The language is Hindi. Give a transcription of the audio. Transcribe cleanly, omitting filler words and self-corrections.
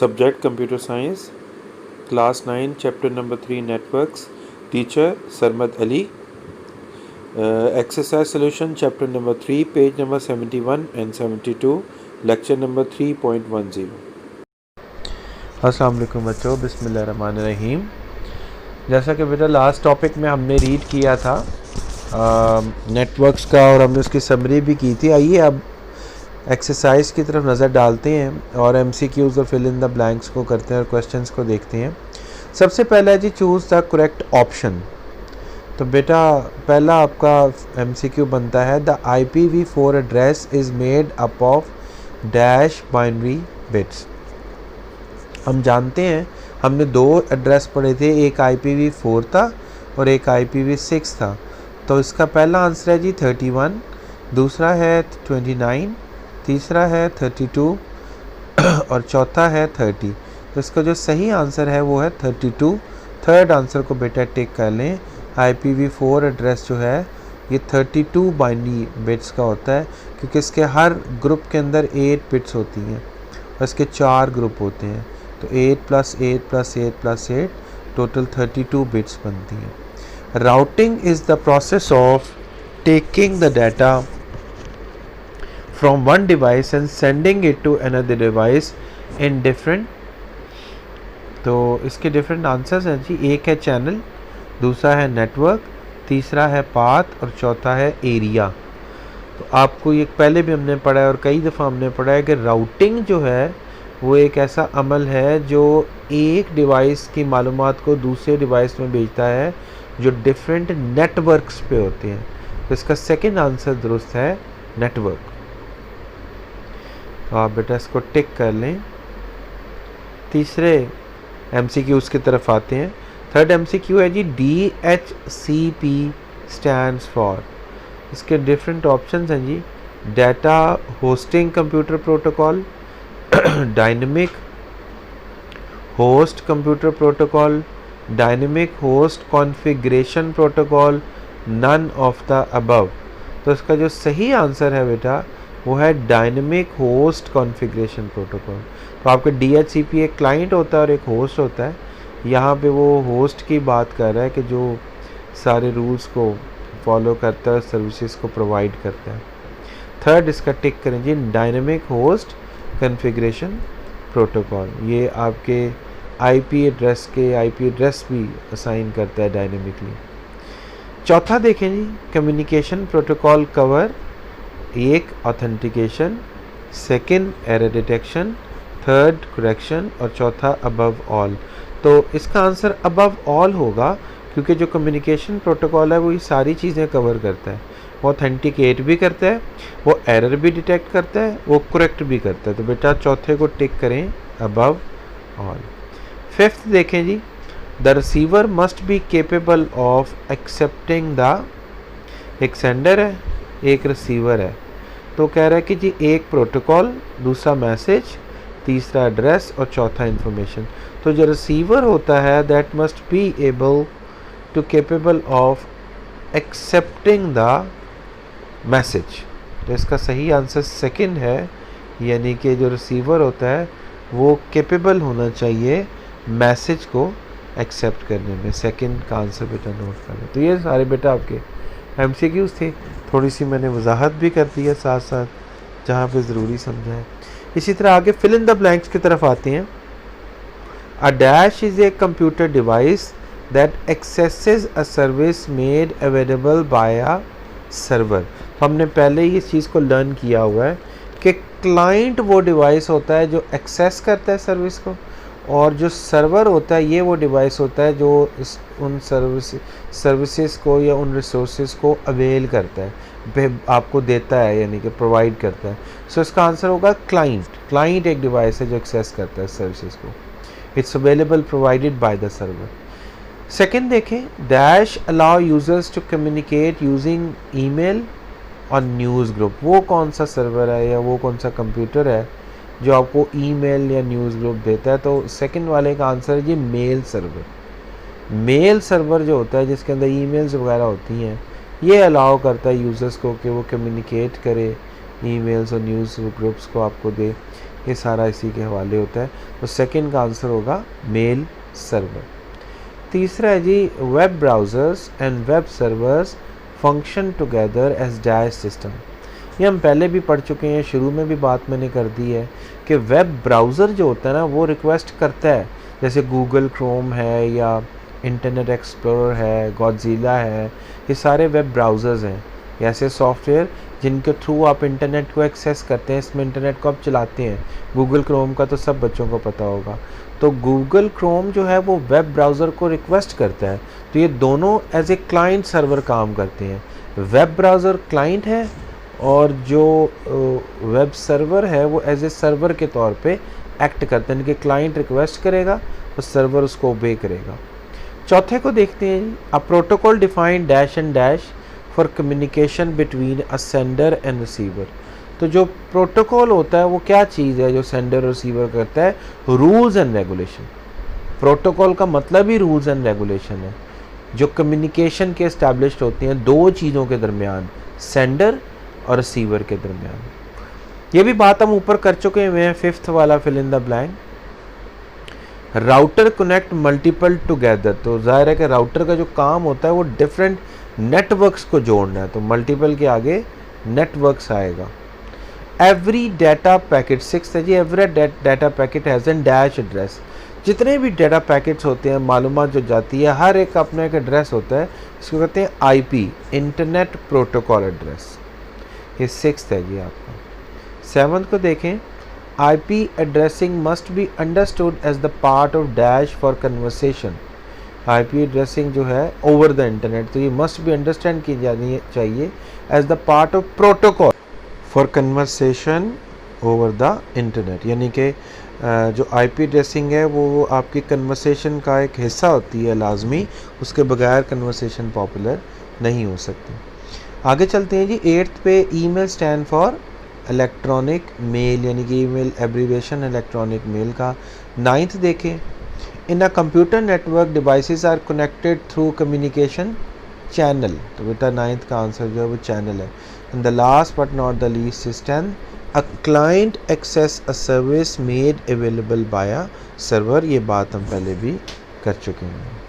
Subject Computer Science, Class 9, Chapter number 3 Networks. Teacher Sarmad Ali. Exercise Solution, Chapter number 3, page number 71 and 72, Lecture number 3.10. अस्सलाम वालेकुम बच्चों, बिस्मिल्लाहिर्रहमानिर्रहीम। जैसा कि बेटा लास्ट टॉपिक में हमने रीड किया था नेटवर्क्स का और हमने उसकी समरी भी की थी। आइए अब एक्सरसाइज की तरफ नज़र डालते हैं और एमसीक्यूज़ और फिल इन द ब्लैंक्स को करते हैं और क्वेश्चंस को देखते हैं। सबसे पहला है जी चूज़ द करेक्ट ऑप्शन। तो बेटा पहला आपका एमसीक्यू बनता है the IPv4 address is made up of dash binary bits. हम जानते हैं हमने दो एड्रेस पढ़े थे, एक IPv4 था और एक IPv6 था। तो इसका पहला आंसर है जी 31, दूसरा है 29, तीसरा है 32 और चौथा है 30। तो इसका जो सही आंसर है वो है 32। थर्ड आंसर को बेटा टिक कर लें। IPv4 एड्रेस जो है ये 32 बाइनरी बिट्स का होता है, क्योंकि इसके हर ग्रुप के अंदर 8 बिट्स होती हैं और इसके 4 ग्रुप होते हैं। तो 8 + 8 + 8 + 8 टोटल 32 बिट्स बनती हैं। Routing is the process of taking the data from one device and sending it to another device in different। तो इसके डिफरेंट आंसर्स हैं जी। एक है चैनल, दूसरा है नेटवर्क, तीसरा है पाथ और चौथा है एरिया। तो आपको ये पहले भी हमने पढ़ा है और कई दफ़ा हमने पढ़ा है कि राउटिंग जो है वो एक ऐसा अमल है जो एक डिवाइस की मालूमात को दूसरे डिवाइस में भेजता है जो डिफरेंट नेटवर्क्स पे होते हैं। तो इसका सेकंड आंसर दुरुस्त है नेटवर्क। तो आप बेटा इसको टिक कर लें। तीसरे एमसीक्यूज़ की तरफ आते हैं। थर्ड एमसीक्यू है जी DHCP स्टैंड्स फॉर। इसके डिफरेंट ऑप्शंस हैं जी। Data hosting computer protocol, dynamic host computer protocol, dynamic host configuration protocol, none of the above. तो इसका जो सही आंसर है बेटा वो है डायनेमिक होस्ट कॉन्फ़िगरेशन प्रोटोकॉल। तो आपके DHCP एक क्लाइंट होता है और एक होस्ट होता है। यहाँ पे वो होस्ट की बात कर रहा है कि जो सारे रूल्स को फॉलो करता है, सर्विसेज को प्रोवाइड करता है। थर्ड इसका टिक करें जी, डायनेमिक होस्ट कॉन्फ़िगरेशन प्रोटोकॉल। ये आपके IP एड्रेस भी असाइन करता है डायनेमिकली। चौथा देखें जी, कम्युनिकेशन प्रोटोकॉल कवर एक authentication, second error detection, third correction और चौथा अबव ऑल। तो इसका आंसर अबव ऑल होगा, क्योंकि जो कम्युनिकेशन प्रोटोकॉल है वो ये सारी चीज़ें कवर करता है। वो ऑथेंटिकेट भी करता है, वो एरर भी डिटेक्ट करता है, वो करेक्ट भी करता है। तो बेटा चौथे को टिक करें अबव ऑल। फिफ्थ देखें जी, the receiver must be capable of accepting the. एक सेंडर है एक रिसीवर है, तो कह रहा है कि जी एक प्रोटोकॉल, दूसरा मैसेज, तीसरा एड्रेस और चौथा इंफॉर्मेशन। तो जो रिसीवर होता है that must be able to capable of accepting the message. तो इसका सही आंसर सेकंड है, यानी कि जो रिसीवर होता है वो केपेबल होना चाहिए मैसेज को एक्सेप्ट करने में। सेकंड का आंसर बेटा नोट कर लें। तो ये सारे बेटा आपके MCQs थे। थोड़ी सी मैंने वजाहत भी कर दी है साथ साथ जहाँ पे ज़रूरी समझा है। इसी तरह आगे फिल इन द ब्लैंक्स की तरफ आते हैं। A dash is a computer device that axes a service made available by a server. तो हमने पहले ही इस चीज़ को लर्न किया हुआ है कि क्लाइंट वो डिवाइस होता है जो एक्सेस करता है सर्विस को, और जो सर्वर होता है ये वो डिवाइस होता है जो उन सर्विसेज को या उन रिसोर्सेज को अवेल करता है, आपको देता है, यानी कि प्रोवाइड करता है। सो इसका आंसर होगा क्लाइंट। क्लाइंट एक डिवाइस है जो एक्सेस करता है सर्विसेज को। It's available provided by the server. Second देखें, dash allow users to communicate using email और न्यूज़ ग्रुप। वो कौन सा सर्वर है या वो कौन सा कंप्यूटर है जो आपको ईमेल या न्यूज़ ग्रुप देता है? तो सेकंड वाले का आंसर है जी मेल सर्वर। मेल सर्वर जो होता है जिसके अंदर ईमेल्स वगैरह होती हैं, ये अलाउ करता है यूज़र्स को कि वो कम्युनिकेट करे, ईमेल्स और न्यूज़ ग्रुप्स को आपको दे। ये सारा इसी के हवाले होता है। तो सेकंड का आंसर होगा मेल सर्वर। तीसरा है जी, web browsers and web servers function together as dash system. ये हम पहले भी पढ़ चुके हैं, शुरू में भी बात मैंने कर दी है कि वेब ब्राउज़र जो होता है ना वो रिक्वेस्ट करता है, जैसे गूगल क्रोम है या इंटरनेट एक्सप्लोरर है, गॉडजिला है, ये सारे वेब ब्राउज़र्स हैं, ऐसे सॉफ्टवेयर जिनके थ्रू आप इंटरनेट को एक्सेस करते हैं, इसमें इंटरनेट को आप चलाते हैं। गूगल क्रोम का तो सब बच्चों को पता होगा। तो गूगल क्रोम जो है वो वेब ब्राउज़र को रिक्वेस्ट करता है, तो ये दोनों एज ए क्लाइंट सर्वर काम करते हैं। वेब ब्राउज़र क्लाइंट है और जो वेब सर्वर है वो एज ए सर्वर के तौर पे एक्ट करते हैं, कि क्लाइंट रिक्वेस्ट करेगा तो सर्वर उसको ओबे करेगा। चौथे को देखते हैं जी, a protocol define dash and dash for communication between a sender and receiver. तो जो प्रोटोकॉल होता है वो क्या चीज़ है जो सेंडर और रिसीवर करता है? Rules and regulation. प्रोटोकॉल का मतलब ही रूल्स एंड रेगुलेशन है, जो कम्युनिकेशन के इस्टेब्लिश्ड होती हैं दो चीज़ों के दरमियान, सेंडर और रिसीवर के दरमियान। ये भी बात हम ऊपर कर चुके हैं, फिफ्थ वाला fill in the blank. Router connect multiple together. तो जाहिर है कि राउटर का जो काम होता है वो डिफरेंट नेटवर्क्स को जोड़ना है, तो मल्टीपल के आगे नेटवर्क्स आएगा। एवरी डाटा पैकेट, सिक्स है जी, every data packet has an dash address. जितने भी डाटा पैकेट्स होते हैं, मालूमात जो जाती है, हर एक अपना एक एड्रेस होता है, इसको कहते हैं आईपी, इंटरनेट प्रोटोकॉल एड्रेस। ये सिक्स है जी आपका। सेवंथ को देखें, IP addressing must be understood as the part of dash for conversation. IP addressing जो है ओवर द इंटरनेट, तो ये मस्ट बी अंडरस्टैंड की जानी चाहिए as the part of protocol for conversation over the internet. यानी कि जो आईपी एड्रेसिंग है वो आपकी कन्वर्सेशन का एक हिस्सा होती है लाजमी, उसके बगैर कन्वर्सेशन पॉपुलर नहीं हो सकती। आगे चलते हैं जी, एट्थ पे, email stand for electronic mail, यानी कि ईमेल एब्रीविएशन इलेक्ट्रॉनिक मेल का। नाइन्थ देखें, in a computer network devices are connected through communication channel. तो बेटा नाइन्थ का आंसर जो है वो चैनल है। And the last but not the least is 10, a client access a service made available by a server. ये बात हम पहले भी कर चुके हैं।